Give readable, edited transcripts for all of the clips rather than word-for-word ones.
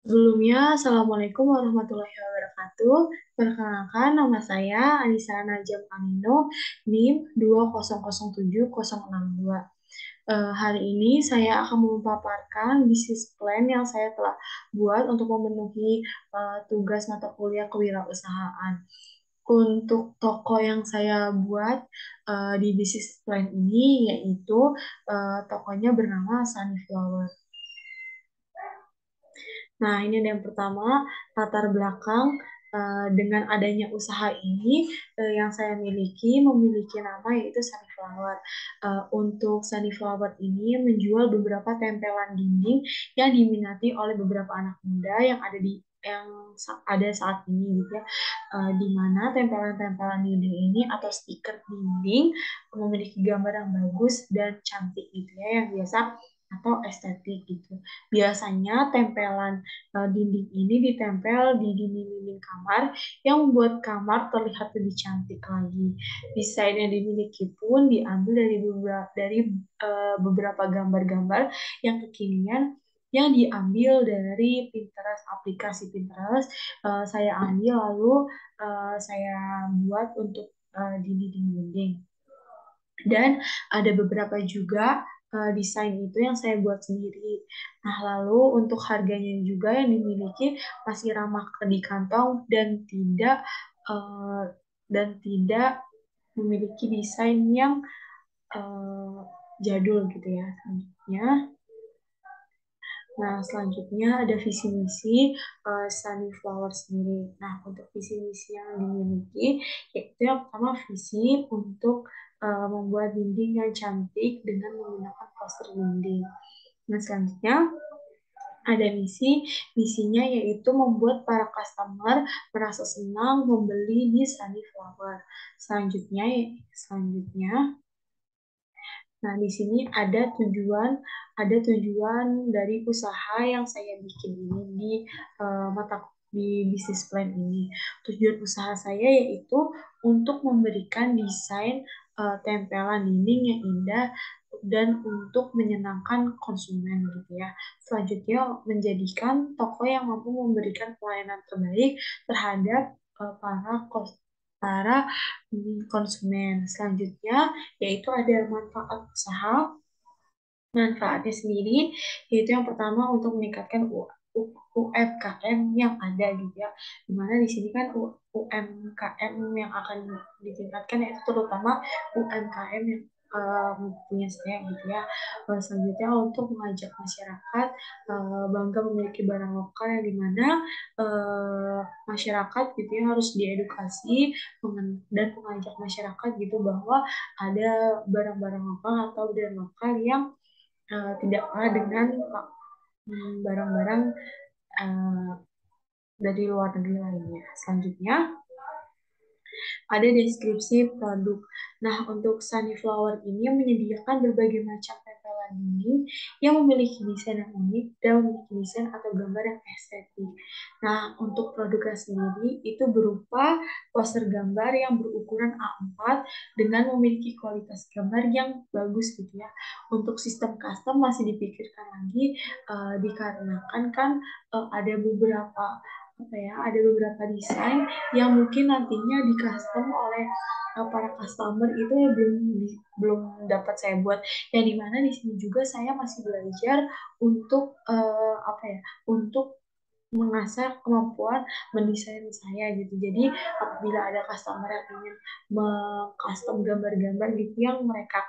Sebelumnya, Assalamualaikum warahmatullahi wabarakatuh. Perkenalkan, nama saya Anissa Najam Amino, NIM 2007062. Hari ini saya akan memaparkan bisnis plan yang saya telah buat untuk memenuhi tugas mata kuliah kewirausahaan. Untuk toko yang saya buat di bisnis plan ini yaitu tokonya bernama Sunflower. Nah, ini ada yang pertama, latar belakang dengan adanya usaha ini yang saya memiliki nama yaitu Sunflower. Untuk Sunflower ini menjual beberapa tempelan dinding yang diminati oleh beberapa anak muda yang ada saat ini gitu ya. Di mana tempelan-tempelan dinding ini atau stiker dinding memiliki gambar yang bagus dan cantik gitu ya yang biasa atau estetik gitu. Biasanya tempelan dinding ini ditempel di dinding-dinding kamar yang membuat kamar terlihat lebih cantik lagi. Desain yang dimiliki pun diambil dari beberapa gambar-gambar yang kekinian yang diambil dari Pinterest, aplikasi Pinterest. Saya ambil lalu saya buat untuk di dinding-dinding. Dan ada beberapa juga desain itu yang saya buat sendiri. Nah, lalu untuk harganya juga yang dimiliki masih ramah di kantong eh, dan tidak memiliki desain yang eh, jadul gitu ya. Selanjutnya ada visi misi Sunflower sendiri. Nah, untuk visi misi yang dimiliki, yaitu yang pertama visi untuk membuat dinding yang cantik dengan menggunakan poster dinding. Nah, selanjutnya ada misinya yaitu membuat para customer merasa senang membeli di Sunflower. Selanjutnya, nah, di sini ada tujuan dari usaha yang saya bikin ini di bisnis plan ini. Tujuan usaha saya yaitu untuk memberikan desain tempelan dinding yang indah dan untuk menyenangkan konsumen gitu ya. Selanjutnya menjadikan toko yang mampu memberikan pelayanan terbaik terhadap para konsumen. Selanjutnya yaitu ada manfaat usaha. Manfaatnya sendiri yaitu yang pertama untuk meningkatkan UMKM yang ada gitu ya. Dimana di sini kan UMKM yang akan ditingkatkan yaitu terutama UMKM yang punya saya gitu ya. Selanjutnya untuk mengajak masyarakat bangga memiliki barang lokal yang dimana eh, masyarakat gitu ya harus diedukasi dan mengajak masyarakat gitu bahwa ada barang-barang lokal atau brand lokal yang tidak kalah dengan barang-barang uh, dari luar negeri lainnya. Selanjutnya, ada deskripsi produk. Nah, untuk Sunflower ini menyediakan berbagai macam tempelan dinding yang memiliki desain yang unik dan memiliki desain atau gambar yang estetik. Nah, untuk produknya sendiri itu berupa poster gambar yang berukuran A4 dengan memiliki kualitas gambar yang bagus gitu ya. Untuk sistem custom masih dipikirkan lagi dikarenakan kan ada beberapa desain yang mungkin nantinya di custom oleh para customer itu ya belum dapat saya buat yang dimana di sini juga saya masih belajar untuk untuk mengasah kemampuan mendesain saya gitu. Jadi apabila ada customer yang ingin mengcustom gambar-gambar gitu yang mereka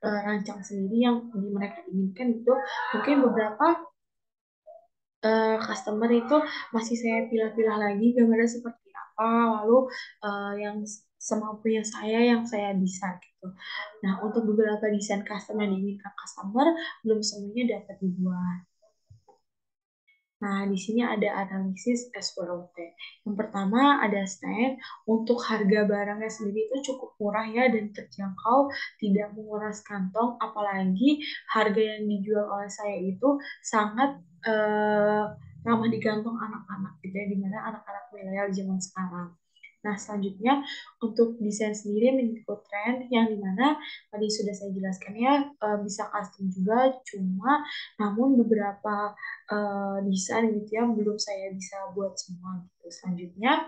rancang sendiri yang mereka inginkan itu mungkin beberapa customer itu masih saya pilah-pilah lagi gambarnya seperti apa, lalu yang semampunya saya yang saya bisa gitu. Nah, untuk beberapa desain custom yang diinginkan customer belum semuanya dapat dibuat. Nah, di sini ada analisis SWOT. Yang pertama ada stand. Untuk harga barangnya sendiri itu cukup murah ya dan terjangkau, tidak menguras kantong, apalagi harga yang dijual oleh saya itu sangat eh, ramah di kantong anak-anak gitu ya, dimana anak-anak milenial zaman sekarang. Nah, selanjutnya untuk desain sendiri mengikut tren yang dimana tadi sudah saya jelaskan ya bisa custom juga, namun beberapa desain gitu ya, belum saya bisa buat semua gitu. Selanjutnya,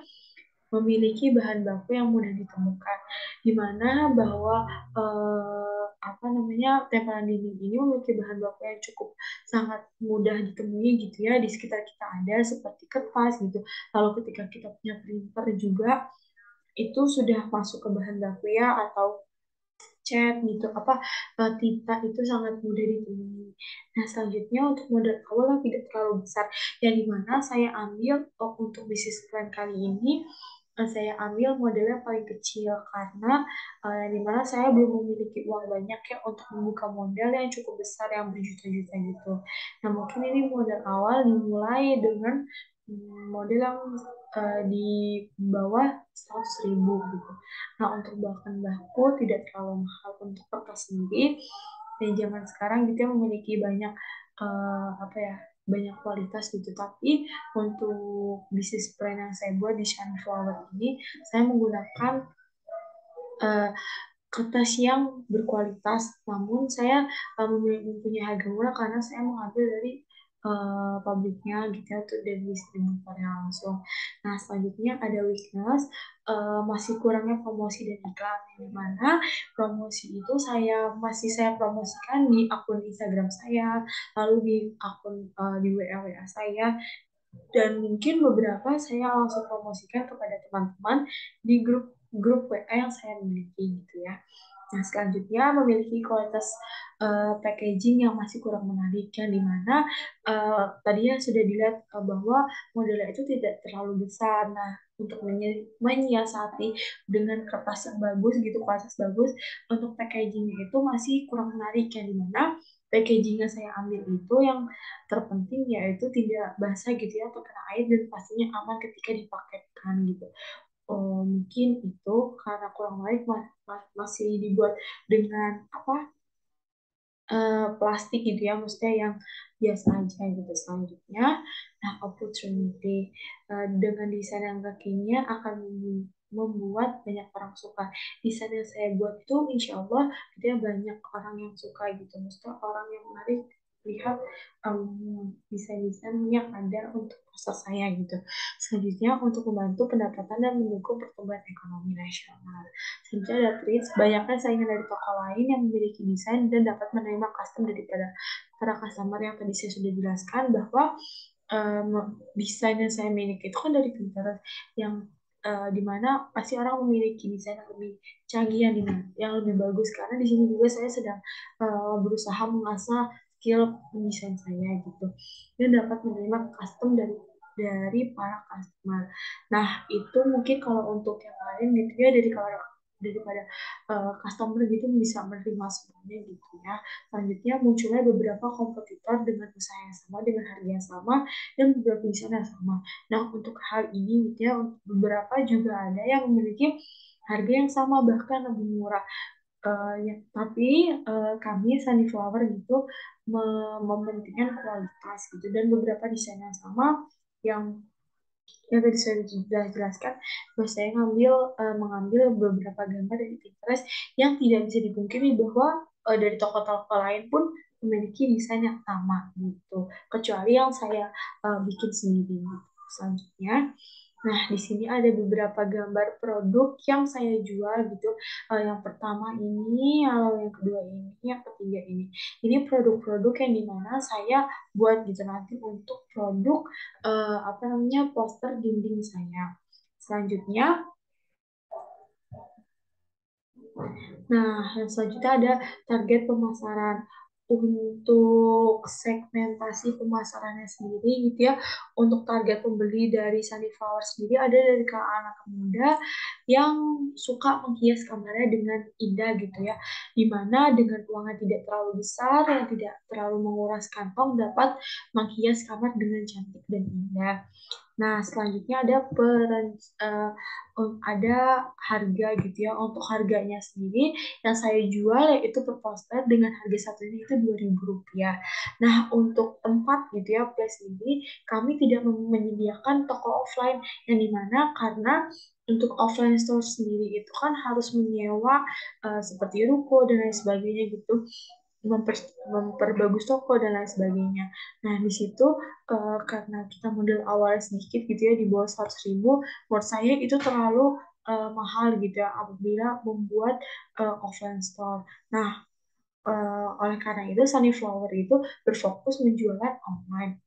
memiliki bahan baku yang mudah ditemukan, di mana bahwa apa namanya, tempelan dinding ini memiliki bahan baku yang cukup sangat mudah ditemui gitu ya, di sekitar kita ada seperti kertas gitu. Lalu ketika kita punya printer juga itu sudah masuk ke bahan baku ya, atau cat gitu, apa tinta itu sangat mudah ditemui. Nah, selanjutnya untuk modal awal yang tidak terlalu besar, yang dimana saya ambil untuk bisnis plan kali ini, saya ambil model yang paling kecil karena dimana saya belum memiliki uang banyak ya untuk membuka modal yang cukup besar yang berjuta-juta gitu. Nah, mungkin ini modal awal dimulai dengan model yang di bawah 100.000 gitu. Nah, untuk bahan baku tidak terlalu mahal untuk kertas sendiri. Dan zaman sekarang kita memiliki banyak apa ya, banyak kualitas gitu. Tapi untuk bisnis plan yang saya buat di Sunflower ini, saya menggunakan eh, kertas yang berkualitas, namun saya mempunyai harga murah karena saya mengambil dari pabriknya gitu ya, untuk dari distributornya langsung. Nah, selanjutnya ada weakness, masih kurangnya promosi dan iklan, yang mana promosi itu saya promosikan di akun Instagram saya, lalu di akun di WA saya, dan mungkin beberapa saya langsung promosikan kepada teman-teman di grup WA yang saya miliki gitu ya. Nah, selanjutnya memiliki kualitas packaging yang masih kurang menarik, yang dimana tadinya sudah dilihat bahwa modelnya itu tidak terlalu besar. Nah, untuk menyiasati dengan kertas yang bagus gitu, kualitas bagus, untuk packagingnya itu masih kurang menarik, yang dimana packaging yang saya ambil itu yang terpenting yaitu tidak basah gitu ya, terkena air, dan pastinya aman ketika dipakaikan gitu. Mungkin itu karena kurang baik masih dibuat dengan apa, plastik gitu ya, maksudnya yang biasa aja gitu. Selanjutnya, nah, opportunity, dengan desain yang kekinian akan membuat banyak orang suka. Desain yang saya buat itu insya Allah dia banyak orang yang suka gitu, maksudnya orang yang menarik lihat desain-desain yang ada untuk pasar saya gitu. Selanjutnya, untuk membantu pendapatan dan mendukung pertumbuhan ekonomi nasional. Selanjutnya ada trades, banyaknya saingan dari toko lain yang memiliki desain dan dapat menerima custom daripada para customer, yang tadi saya sudah jelaskan bahwa desain yang saya miliki itu kan dari Pinterest, yang dimana pasti orang memiliki desain yang lebih canggih, yang lebih bagus, karena di sini juga saya sedang berusaha mengasah skill desain saya gitu, dan dapat menerima custom dari para customer. Nah, itu mungkin kalau untuk yang lain gitu ya, daripada customer gitu bisa menerima semuanya gitu ya. Selanjutnya munculnya beberapa kompetitor dengan usaha yang sama, dengan harga yang sama, dan beberapa desain yang sama. Nah, untuk hal ini gitu ya, beberapa juga ada yang memiliki harga yang sama, bahkan lebih murah. Ya, tapi kami Sunflower gitu mementingkan kualitas gitu, dan beberapa desain yang sama, yang tadi saya sudah jelaskan bahwa saya mengambil beberapa gambar dari Pinterest, yang tidak bisa dipungkiri bahwa dari toko-toko lain pun memiliki desain yang sama gitu, kecuali yang saya bikin sendiri. Selanjutnya, nah, di sini ada beberapa gambar produk yang saya jual gitu. Yang pertama ini, yang kedua ini, yang ketiga ini. Ini produk-produk yang dimana saya buat gitu nanti untuk produk apa namanya, poster dinding saya. Selanjutnya, nah, yang selanjutnya ada target pemasaran. Untuk segmentasi pemasarannya sendiri gitu ya, untuk target pembeli dari Sunflower sendiri ada dari anak muda yang suka menghias kamarnya dengan indah gitu ya, dimana dengan uangnya tidak terlalu besar, yang tidak terlalu menguras kantong, dapat menghias kamar dengan cantik dan indah. Nah, selanjutnya ada harga gitu ya. Untuk harganya sendiri yang saya jual yaitu per poster dengan harga satunya itu Rp2.000. Nah, untuk tempat gitu ya, place sendiri kami tidak menyediakan toko offline, yang dimana karena untuk offline store sendiri itu kan harus menyewa seperti ruko dan lain sebagainya gitu. memperbagus toko dan lain sebagainya. Nah, di situ karena kita modal awal sedikit gitu ya di bawah 100.000, menurut saya itu terlalu mahal gitu ya apabila membuat offline store. Nah, oleh karena itu Sunnyflower itu berfokus menjualan online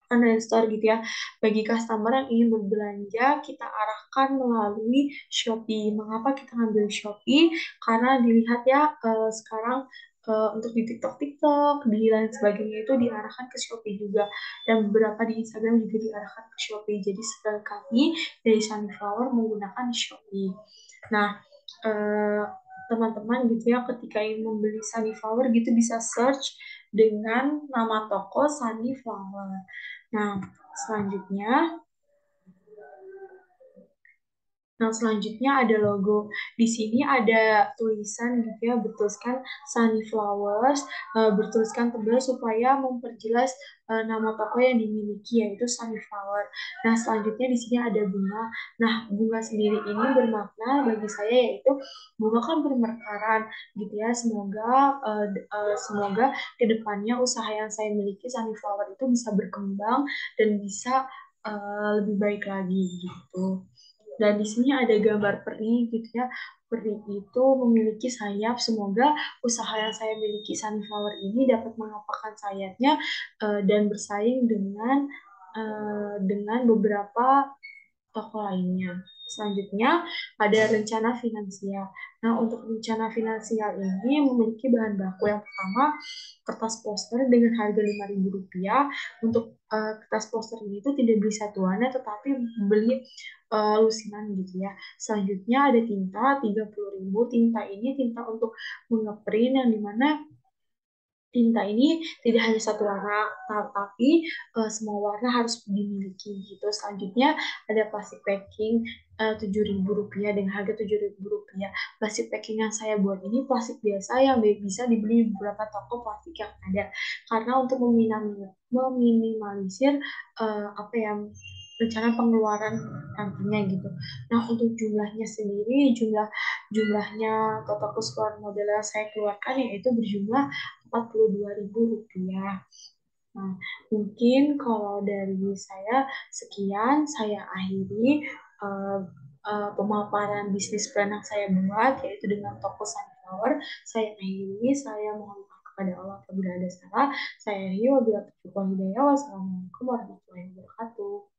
online store gitu ya. Bagi customer yang ingin berbelanja, kita arahkan melalui Shopee. Mengapa kita ngambil Shopee? Karena dilihat ya sekarang untuk di TikTok, di lain sebagainya itu diarahkan ke Shopee juga. Dan beberapa di Instagram juga diarahkan ke Shopee. Jadi sekali kami dari Sunflower menggunakan Shopee. Nah, eh, teman-teman gitu ya ketika ingin membeli Sunnyflower gitu bisa search dengan nama toko Sunnyflower. Nah, selanjutnya Nah, selanjutnya ada logo. Di sini ada tulisan gitu ya, bertuliskan Sunflowers, bertuliskan tebal supaya memperjelas nama toko yang dimiliki yaitu Sunflower. Nah, selanjutnya di sini ada bunga. Nah, bunga sendiri ini bermakna bagi saya yaitu bunga kan bermekaran gitu ya. Semoga kedepannya usaha yang saya miliki Sunflower itu bisa berkembang dan bisa lebih baik lagi gitu. Dan di sini ada gambar peri gitu ya. Peri itu memiliki sayap. Semoga usaha yang saya miliki Sunflower ini dapat mengapakkan sayapnya dan bersaing dengan beberapa toko lainnya. Selanjutnya ada rencana finansial. Nah, untuk rencana finansial ini memiliki bahan baku yang pertama kertas poster dengan harga Rp5.000. Untuk kertas poster ini itu tidak beli satuannya tetapi beli lusinan gitu ya. Selanjutnya ada tinta 30.000. Tinta ini tinta untuk mengeprint yang dimana tinta ini tidak hanya satu warna, tapi semua warna harus dimiliki gitu. Selanjutnya ada plastik packing Rp7.000 dengan harga Rp7.000. Plastik packing yang saya buat ini plastik biasa yang bisa dibeli di beberapa toko plastik yang ada. Karena untuk meminimalisir apa yang rencana pengeluaran nantinya gitu. Nah, untuk jumlahnya sendiri, jumlahnya total keseluruhan model yang saya keluarkan yaitu berjumlah Rp42.000. Nah, mungkin kalau dari saya sekian, saya akhiri uh, pemaparan bisnis plan yang saya buat, yaitu dengan toko Sunflower. Saya akhiri, saya mohon maaf kepada Allah apabila ada salah. Saya akhiri, wabillahi taufiq wal hidayah. Wassalamualaikum warahmatullahi wabarakatuh.